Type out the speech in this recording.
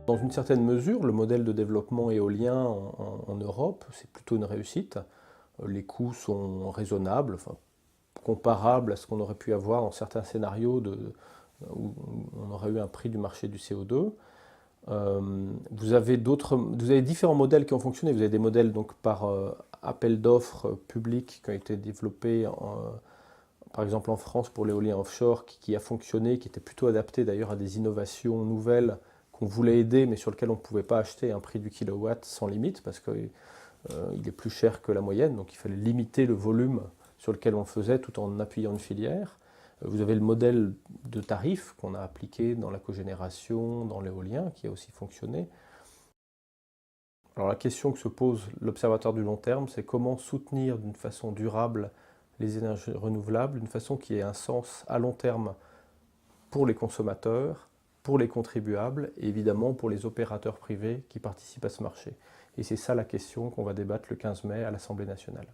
Dans une certaine mesure, le modèle de développement éolien en Europe, c'est plutôt une réussite. Les coûts sont raisonnables, enfin, comparables à ce qu'on aurait pu avoir dans certains scénarios où on aurait eu un prix du marché du CO2. Vous avez différents modèles qui ont fonctionné. Vous avez des modèles donc par appel d'offres publics qui ont été développés, par exemple en France pour l'éolien offshore, qui a fonctionné, qui était plutôt adapté d'ailleurs à des innovations nouvelles qu'on voulait aider, mais sur lesquelles on ne pouvait pas acheter un prix du kilowatt sans limite, parce qu'il est plus cher que la moyenne, donc il fallait limiter le volume sur lequel on le faisait tout en appuyant une filière. Vous avez le modèle de tarif qu'on a appliqué dans la cogénération, dans l'éolien, qui a aussi fonctionné. Alors la question que se pose l'Observatoire du long terme, c'est comment soutenir d'une façon durable les énergies renouvelables, d'une façon qui ait un sens à long terme pour les consommateurs, pour les contribuables et évidemment pour les opérateurs privés qui participent à ce marché. Et c'est ça la question qu'on va débattre le 15 mai à l'Assemblée nationale.